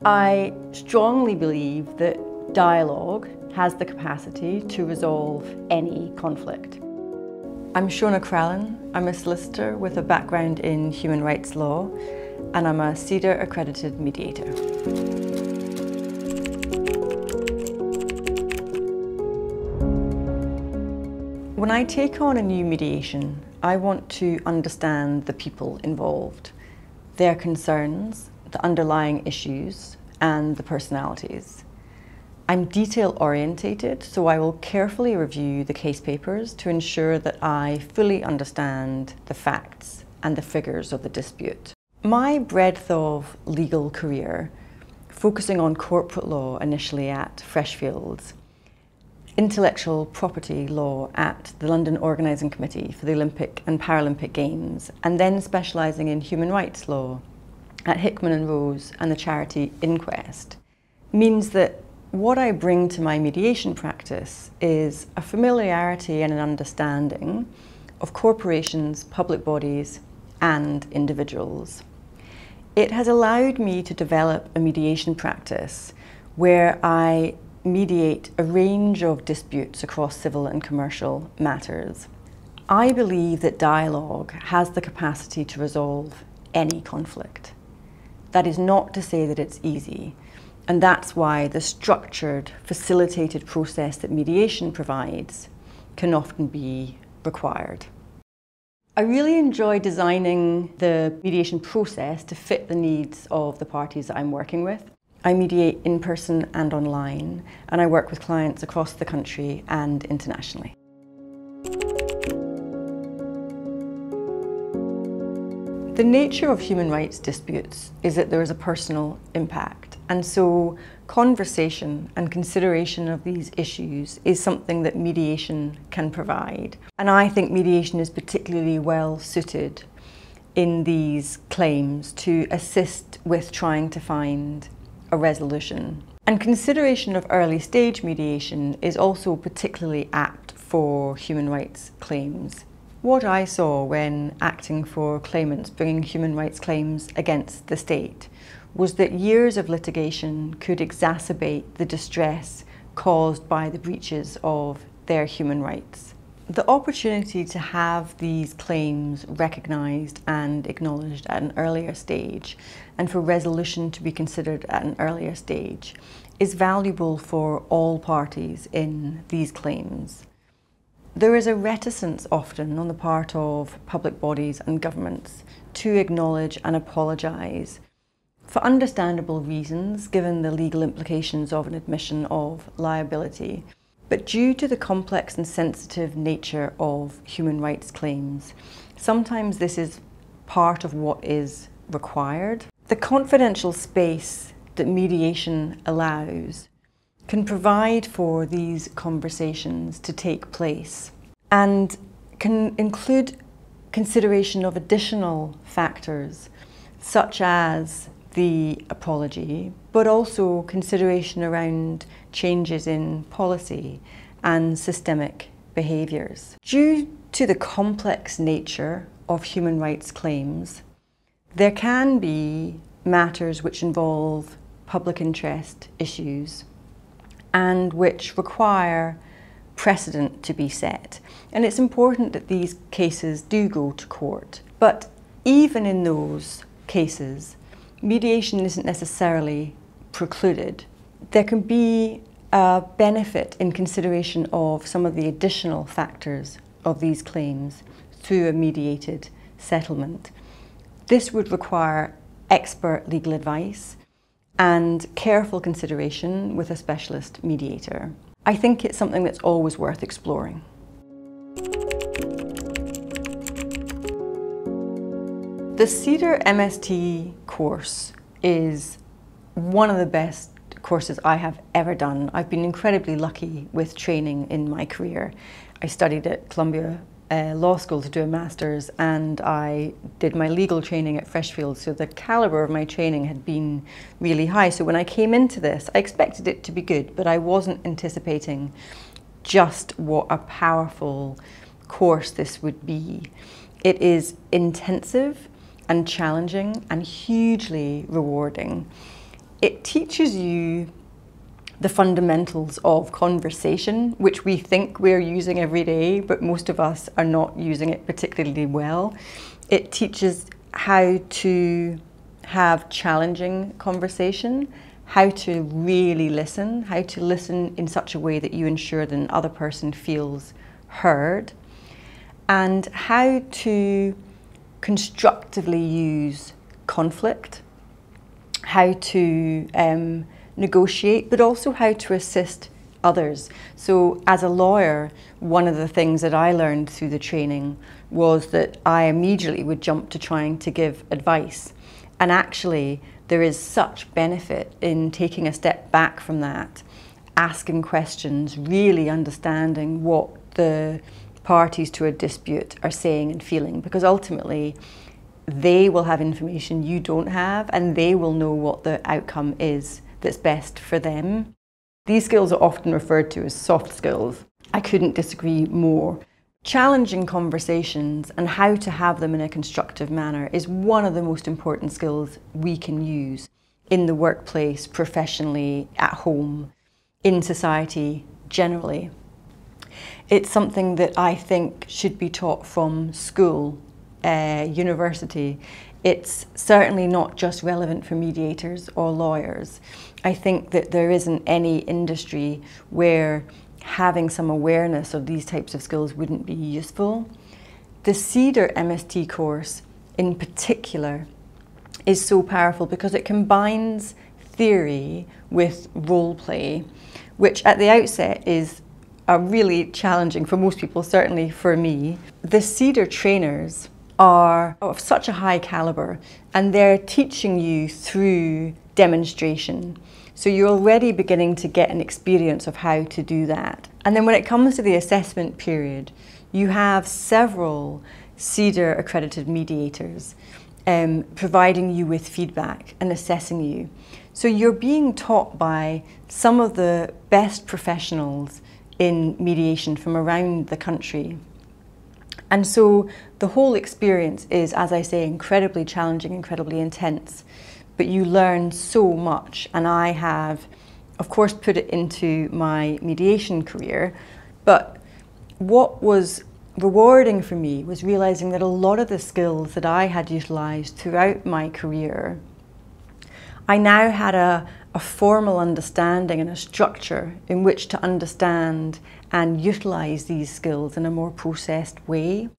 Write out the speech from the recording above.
I strongly believe that dialogue has the capacity to resolve any conflict. I'm Shona Crallan. I'm a solicitor with a background in human rights law, and I'm a CEDR Accredited mediator. When I take on a new mediation, I want to understand the people involved, their concerns, the underlying issues, and the personalities. I'm detail-orientated, so I will carefully review the case papers to ensure that I fully understand the facts and the figures of the dispute. My breadth of legal career, focusing on corporate law initially at Freshfields, intellectual property law at the London Organising Committee for the Olympic and Paralympic Games, and then specialising in human rights law at Hickman and Rose and the charity Inquest, means that what I bring to my mediation practice is a familiarity and an understanding of corporations, public bodies, and individuals. It has allowed me to develop a mediation practice where I mediate a range of disputes across civil and commercial matters. I believe that dialogue has the capacity to resolve any conflict. That is not to say that it's easy, and that's why the structured, facilitated process that mediation provides can often be required. I really enjoy designing the mediation process to fit the needs of the parties that I'm working with. I mediate in person and online, and I work with clients across the country and internationally. The nature of human rights disputes is that there is a personal impact, and so conversation and consideration of these issues is something that mediation can provide. And I think mediation is particularly well suited in these claims to assist with trying to find a resolution. And consideration of early stage mediation is also particularly apt for human rights claims. What I saw when acting for claimants bringing human rights claims against the state was that years of litigation could exacerbate the distress caused by the breaches of their human rights. The opportunity to have these claims recognised and acknowledged at an earlier stage, and for resolution to be considered at an earlier stage, is valuable for all parties in these claims. There is a reticence often on the part of public bodies and governments to acknowledge and apologise, for understandable reasons given the legal implications of an admission of liability. But due to the complex and sensitive nature of human rights claims, sometimes this is part of what is required. The confidential space that mediation allows can provide for these conversations to take place and can include consideration of additional factors such as the apology, but also consideration around changes in policy and systemic behaviours. Due to the complex nature of human rights claims, there can be matters which involve public interest issues and which require precedent to be set. And it's important that these cases do go to court. But even in those cases, mediation isn't necessarily precluded. There can be a benefit in consideration of some of the additional factors of these claims through a mediated settlement. This would require expert legal advice and careful consideration with a specialist mediator. I think it's something that's always worth exploring. The CEDR MST course is one of the best courses I have ever done. I've been incredibly lucky with training in my career. I studied at Columbia Law School to do a master's, and I did my legal training at Freshfields, so the calibre of my training had been really high. So when I came into this, I expected it to be good, but I wasn't anticipating just what a powerful course this would be. It is intensive and challenging and hugely rewarding. it teaches you the fundamentals of conversation, which we think we're using every day, but most of us are not using it particularly well. It teaches how to have challenging conversation, how to really listen, how to listen in such a way that you ensure that the other person feels heard, and how to constructively use conflict, how to negotiate, but also how to assist others. So as a lawyer, one of the things that I learned through the training was that I immediately would jump to trying to give advice. And actually, there is such benefit in taking a step back from that, asking questions, really understanding what the parties to a dispute are saying and feeling, because ultimately they will have information you don't have, and they will know what the outcome is that's best for them. These skills are often referred to as soft skills. I couldn't disagree more. Challenging conversations and how to have them in a constructive manner is one of the most important skills we can use in the workplace, professionally, at home, in society generally. It's something that I think should be taught from school, university. It's certainly not just relevant for mediators or lawyers. I think that there isn't any industry where having some awareness of these types of skills wouldn't be useful. The CEDR MST course in particular is so powerful because it combines theory with role play, which at the outset is really challenging for most people, certainly for me. The CEDR trainers are of such a high caliber, and they're teaching you through demonstration. So you're already beginning to get an experience of how to do that. And then when it comes to the assessment period, you have several CEDR accredited mediators providing you with feedback and assessing you. So you're being taught by some of the best professionals in mediation from around the country. And so the whole experience is, as I say, incredibly challenging, incredibly intense, but you learn so much. And I have, of course, put it into my mediation career, but what was rewarding for me was realizing that a lot of the skills that I had utilized throughout my career, I now had a formal understanding and a structure in which to understand and utilize these skills in a more processed way.